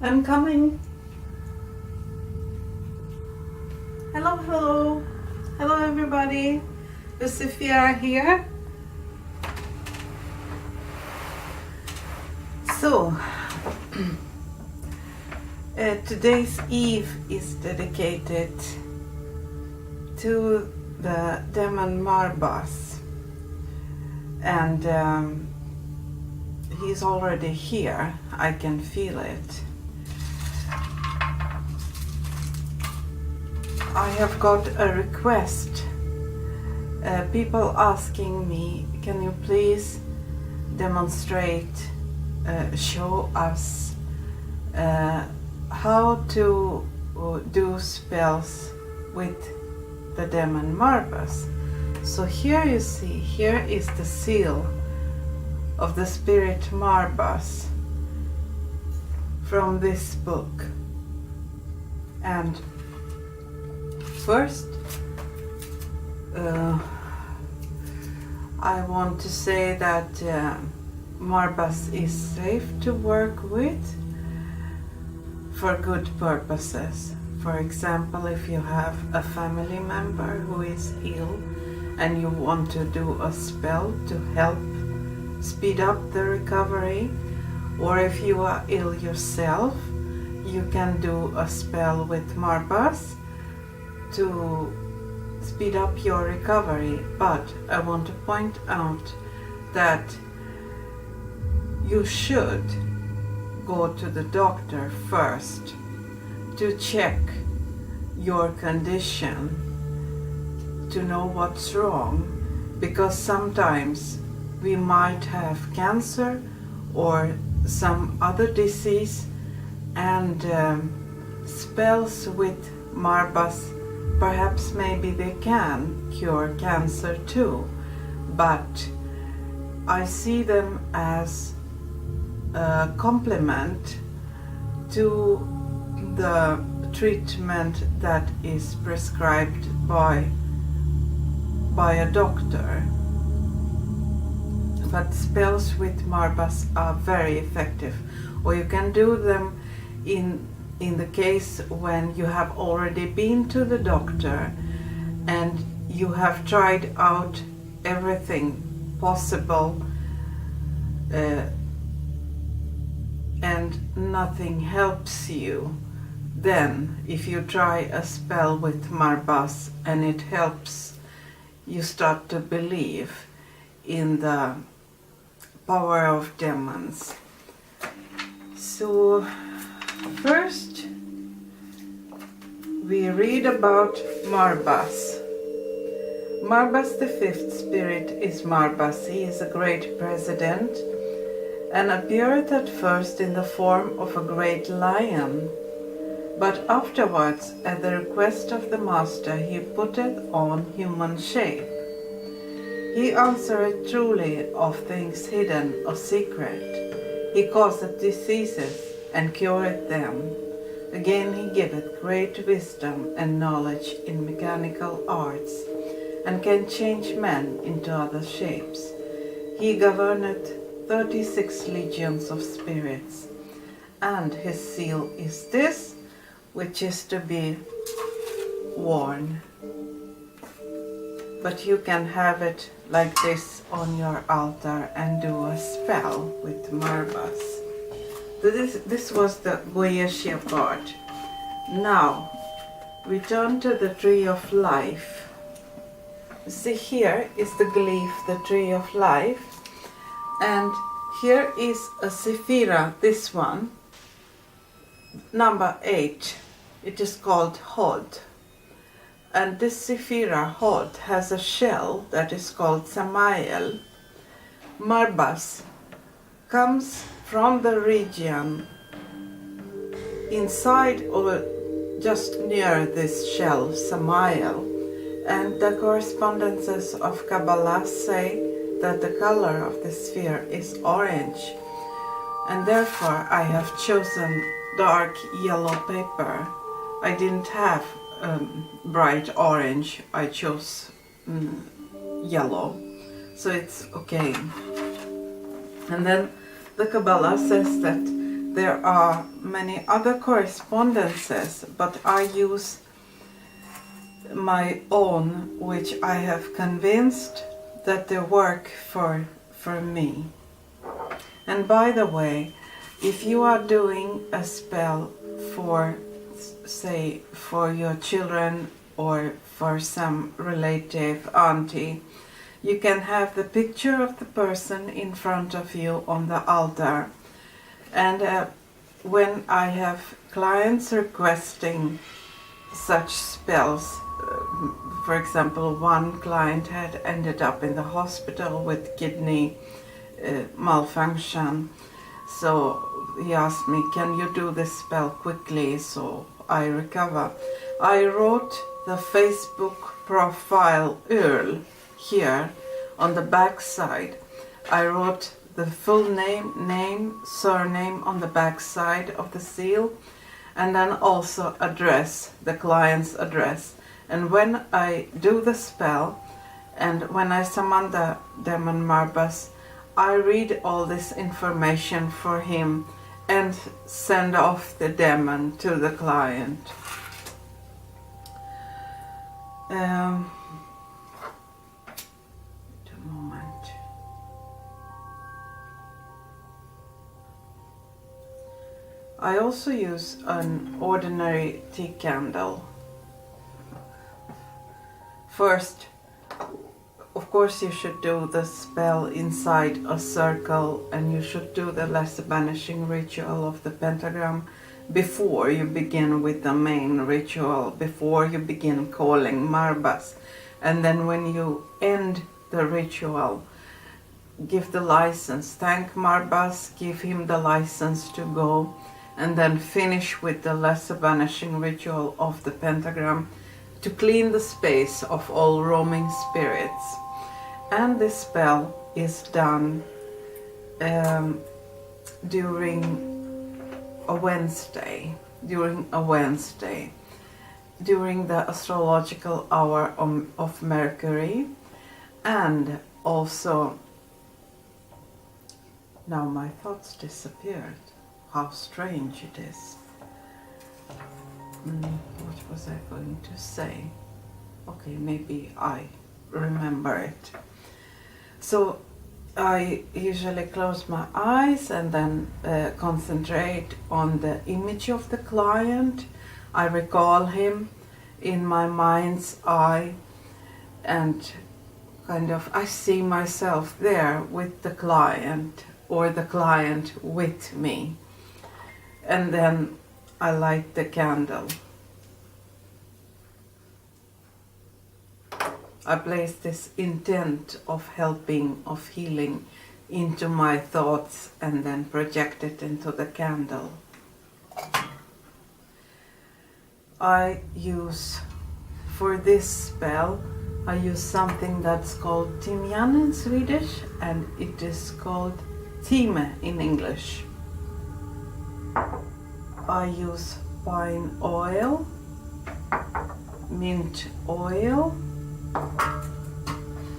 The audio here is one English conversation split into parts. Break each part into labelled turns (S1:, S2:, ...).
S1: I'm coming. Hello, hello. Hello, everybody. Lucifera here. So, today's eve is dedicated to the demon Marbas. And he's already here. I can feel it. I have got a request. People asking me, can you please demonstrate, show us how to do spells with the demon Marbas. So here you see, here is the seal of the spirit Marbas from this book. And first, I want to say that Marbas is safe to work with for good purposes. For example, if you have a family member who is ill and you want to do a spell to help speed up the recovery, or if you are ill yourself, you can do a spell with Marbas to speed up your recovery. But I want to point out that you should go to the doctor first to check your condition, to know what's wrong, because sometimes we might have cancer or some other disease, and spells with Marbas, perhaps maybe they can cure cancer too, but I see them as a complement to the treatment that is prescribed by a doctor. But spells with Marbas are very effective, or you can do them in the case when you have already been to the doctor and you have tried out everything possible and nothing helps you. Then if you try a spell with Marbas and it helps, you start to believe in the power of demons. So first we read about Marbas. Marbas, the fifth spirit, is Marbas. He is a great president and appeared at first in the form of a great lion, but afterwards, at the request of the master, he put it on human shape. He answered truly of things hidden or secret. He causeth diseases and cureth them. Again he giveth great wisdom and knowledge in mechanical arts, and can change men into other shapes. He governeth 36 legions of spirits, and his seal is this, which is to be worn. But you can have it like this on your altar and do a spell with Marbas. This was the Goetia part. Now, we turn to the Tree of Life. See, here is the glyph, the Tree of Life. And here is a Sephira, this one, number 8. It is called Hod. And this Sephira Hod has a shell that is called Samael. Marbas comes from the region inside or just near this shell, Samael. And the correspondences of Kabbalah say that the color of the sphere is orange. And therefore I have chosen dark yellow paper. I didn't have bright orange, I chose yellow, so it's okay. And then the Kabbalah says that there are many other correspondences, but I use my own, which I have convinced that they work for me. And by the way, if you are doing a spell for, say, for your children or for some relative, auntie, you can have the picture of the person in front of you on the altar. And when I have clients requesting such spells, for example, one client had ended up in the hospital with kidney malfunction, so he asked me, can you do this spell quickly so I recover? I wrote the Facebook profile URL here on the back side. I wrote the full name, surname on the back side of the seal, and then also address, the client's address. And when I do the spell, and when I summon the demon Marbas, I read all this information for him and send off the demon to the client. Wait a moment. I also use an ordinary tea candle. First, of course, you should do the spell inside a circle, and you should do the lesser banishing ritual of the pentagram before you begin with the main ritual, before you begin calling Marbas. And then when you end the ritual, give the license, thank Marbas, give him the license to go, and then finish with the lesser banishing ritual of the pentagram to clean the space of all roaming spirits. And this spell is done during a Wednesday, during the astrological hour of Mercury, and also, now my thoughts disappeared. How strange it is. What was I going to say? Okay, maybe I remember it. So I usually close my eyes and then concentrate on the image of the client. I recall him in my mind's eye, and kind of I see myself there with the client, or the client with me. And then I light the candle. I place this intent of helping, of healing into my thoughts, and then project it into the candle. I use, for this spell, I use something that's called timjan in Swedish, and it is called time in English. I use pine oil, mint oil,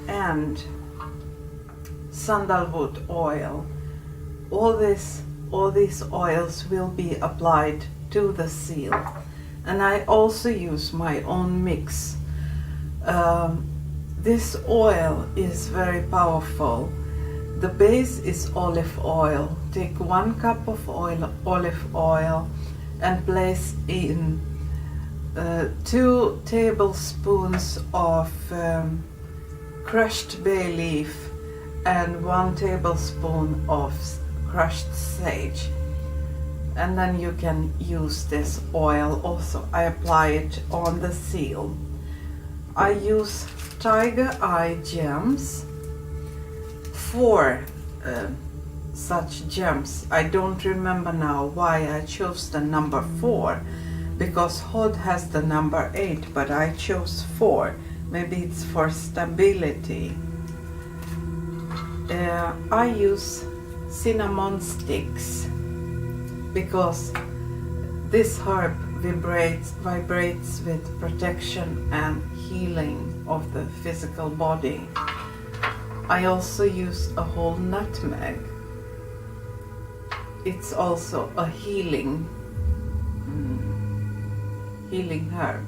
S1: and sandalwood oil. All these oils will be applied to the seal. And I also use my own mix. This oil is very powerful. The base is olive oil. Take 1 cup of olive oil and place in 2 tablespoons of crushed bay leaf and 1 tablespoon of crushed sage. And then you can use this oil also. I apply it on the seal. I use tiger eye gems, 4 such gems. I don't remember now why I chose the number 4, because Hod has the number 8, but I chose 4. Maybe it's for stability. I use cinnamon sticks, because this herb vibrates with protection and healing of the physical body. I also use a whole nutmeg. It's also a healing healing herb.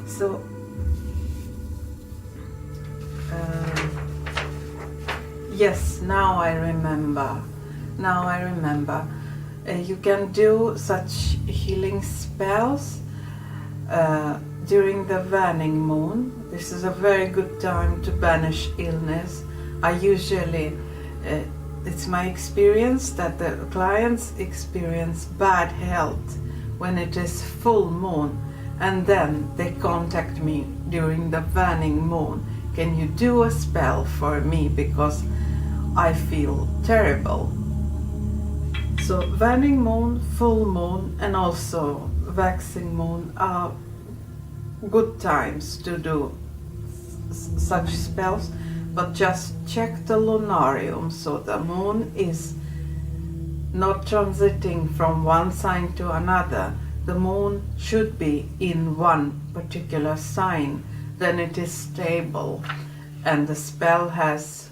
S1: So yes, now I remember. You can do such healing spells during the waning moon. This is a very good time to banish illness. I usually, it's my experience that the clients experience bad health when it is full moon, and then they contact me during the waning moon. Can you do a spell for me because I feel terrible? So waning moon, full moon, and also waxing moon are good times to do such spells, but just check the lunarium so the moon is not transiting from one sign to another. The moon should be in one particular sign, then it is stable and the spell has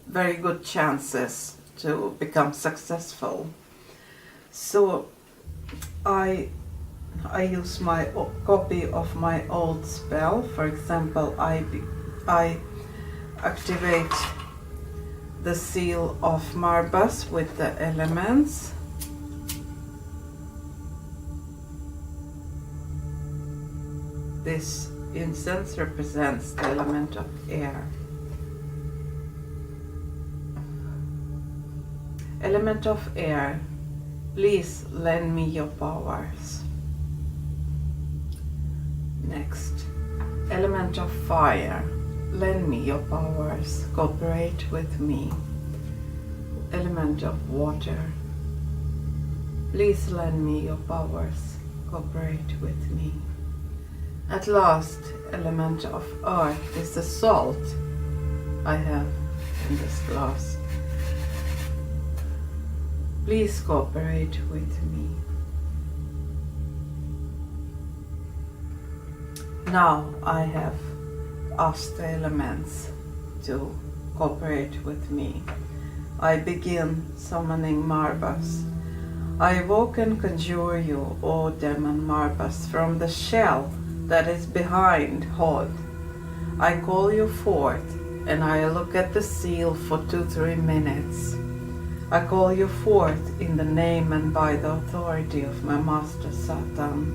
S1: very good chances to become successful. So I use my copy of my old spell. For example, I activate the seal of Marbas with the elements. This incense represents the element of air. Element of air, please lend me your powers. Next, element of fire, lend me your powers, cooperate with me. Element of water, please lend me your powers, cooperate with me. At last, element of earth is the salt I have in this glass. Please cooperate with me. Now I have asked the elements to cooperate with me. I begin summoning Marbas. I evoke and conjure you, O demon Marbas, from the shell that is behind Hod. I call you forth and I look at the seal for 2-3 minutes. I call you forth in the name and by the authority of my master Satan.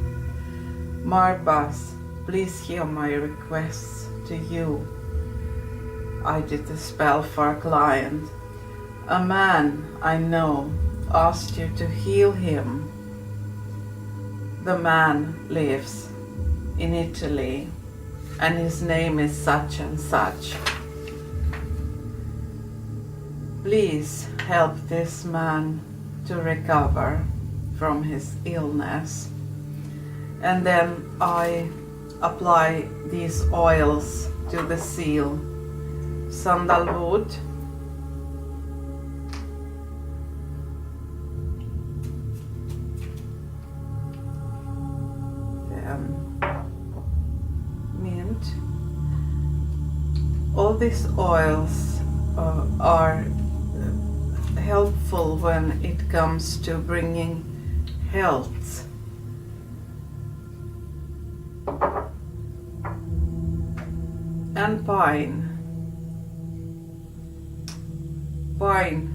S1: Marbas, please hear my requests to you. I did the spell for a client. A man I know asked you to heal him. The man lives in Italy and his name is such and such. Please help this man to recover from his illness. And then I apply these oils to the seal. Sandalwood, mint. All these oils are helpful when it comes to bringing health. And pine. Pine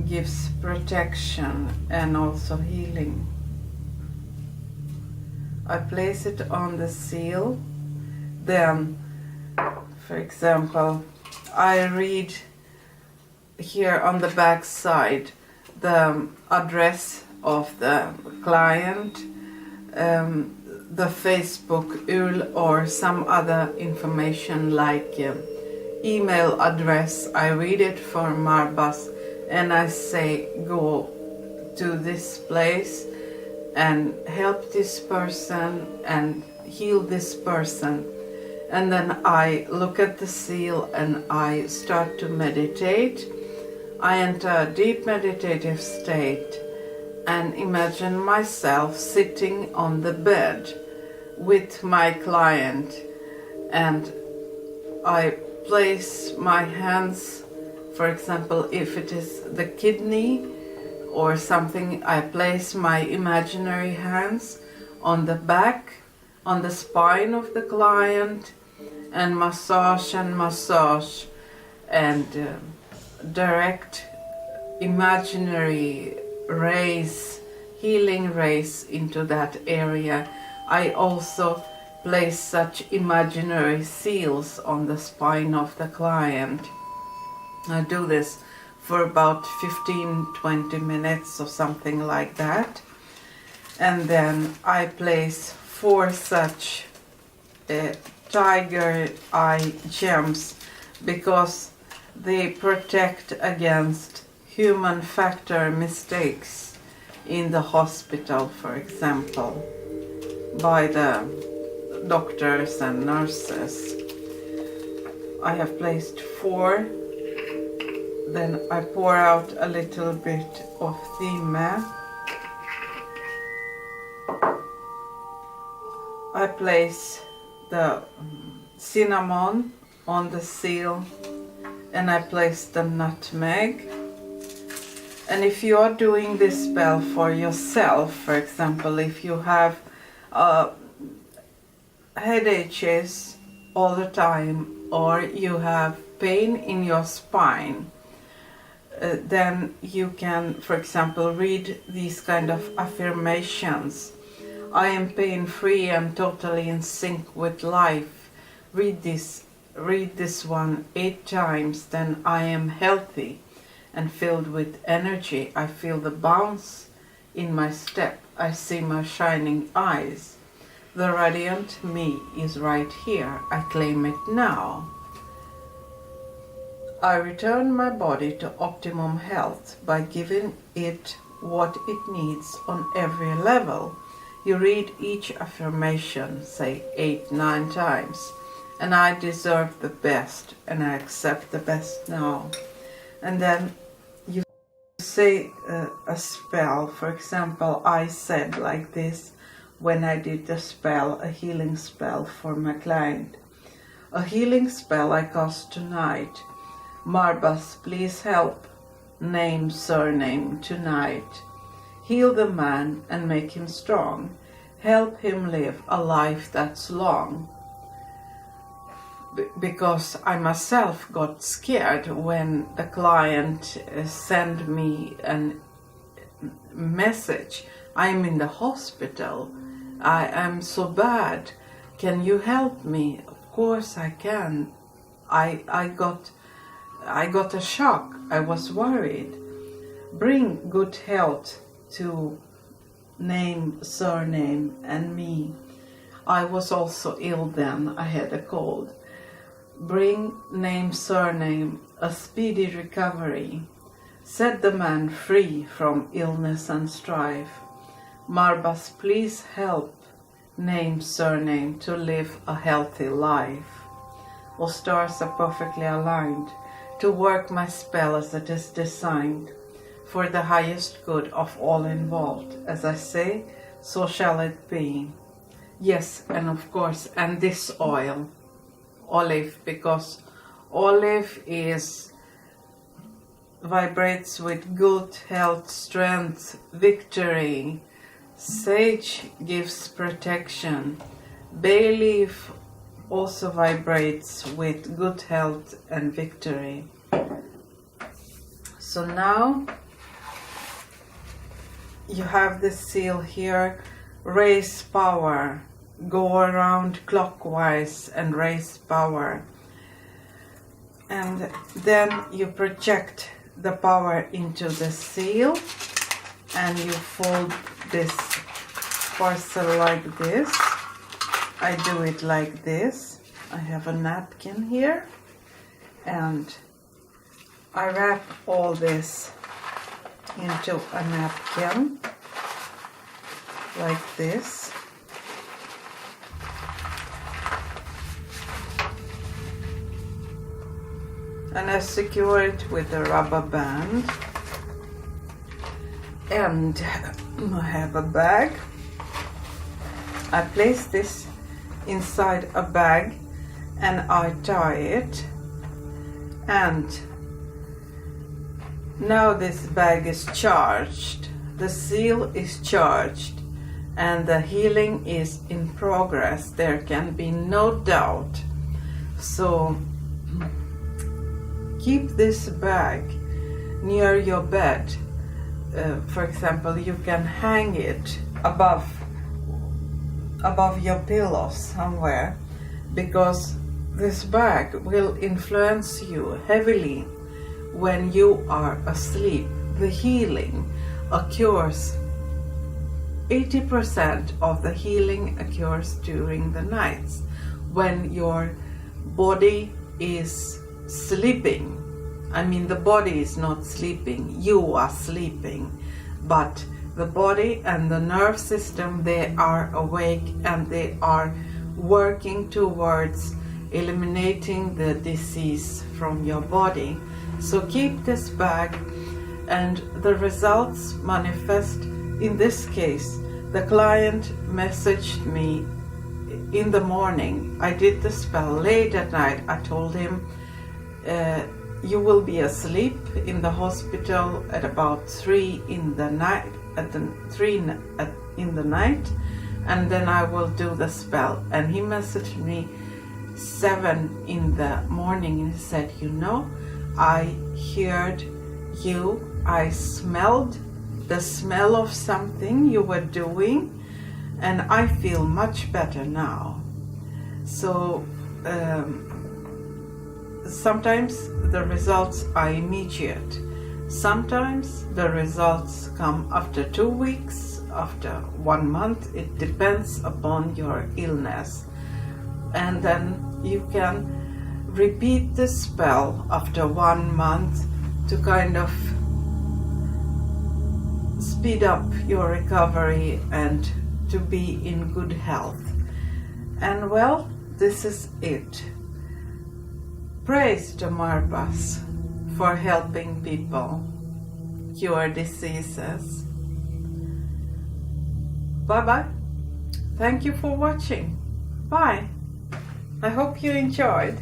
S1: gives protection and also healing. I place it on the seal. Then, for example, I read here on the back side the address of the client, the Facebook URL or some other information like email address. I read it for Marbas and I say go to this place and help this person and heal this person. And then I look at the seal and I start to meditate. I enter a deep meditative state and imagine myself sitting on the bed with my client, and I place my hands, for example, if it is the kidney, or something, I place my imaginary hands on the back, on the spine of the client, and massage and direct imaginary rays, healing rays into that area. I also place such imaginary seals on the spine of the client. I do this for about 15-20 minutes or something like that. And then I place 4 such tiger eye gems, because they protect against human factor mistakes in the hospital, for example, by the doctors and nurses. I have placed 4. Then I pour out a little bit of theme. I place the cinnamon on the seal, and I place the nutmeg. And if you are doing this spell for yourself, for example, if you have headaches all the time, or you have pain in your spine, then you can, for example, read these kind of affirmations. I am pain-free and totally in sync with life. Read this one 8 times, then I am healthy and filled with energy. I feel the bounce in my step. I see my shining eyes. The radiant me is right here. I claim it now. I return my body to optimum health by giving it what it needs on every level. You read each affirmation, say 8-9 times, and I deserve the best, and I accept the best now. And then you say a spell. For example, I said like this when I did the spell, a healing spell for MacLeod. A healing spell I cast tonight. Marbas, please help. Name, surname, tonight. Heal the man and make him strong. Help him live a life that's long. Because I myself got scared when the client sent me a message. I'm in the hospital. I am so bad. Can you help me? Of course I can. I got a shock. I was worried. Bring good health to name, surname, and me. I was also ill then. I had a cold. Bring name, surname, a speedy recovery. Set the man free from illness and strife. Marbas, please help. Name, surname, to live a healthy life. All stars are perfectly aligned to work my spell as it is designed, for the highest good of all involved. As I say, so shall it be. Yes, and of course, and this oil, olive, because olive vibrates with good health, strength, victory. Sage gives protection. Bay leaf also vibrates with good health and victory. So now you have the seal here. Raise power. Go around clockwise and raise power. And then you project the power into the seal, and you fold this parcel like this. I do it like this. I have a napkin here, and I wrap all this into a napkin like this. And I secure it with a rubber band. And I have a bag. I place this inside a bag and I tie it. And Now this bag is charged, the seal is charged, and the healing is in progress. There can be no doubt. So keep this bag near your bed. For example, you can hang it above your pillow somewhere, because this bag will influence you heavily when you are asleep. The healing occurs, 80% of the healing occurs during the nights when your body is sleeping. I mean, the body is not sleeping, you are sleeping, but the body and the nerve system, they are awake and they are working towards eliminating the disease from your body. So keep this bag, and the results manifest. In this case, the client messaged me in the morning. I did the spell late at night. I told him, you will be asleep in the hospital at about 3 in the night, in the night, and then I will do the spell. And he messaged me 7 in the morning and he said, you know, I heard you, I smelled the smell of something you were doing, and I feel much better now. So sometimes the results are immediate. Sometimes the results come after 2 weeks, after 1 month. It depends upon your illness. And then you can repeat the spell after 1 month to kind of speed up your recovery and to be in good health. And well, this is it. Praise to Marbas for helping people cure diseases. Bye-bye. Thank you for watching. Bye. I hope you enjoyed.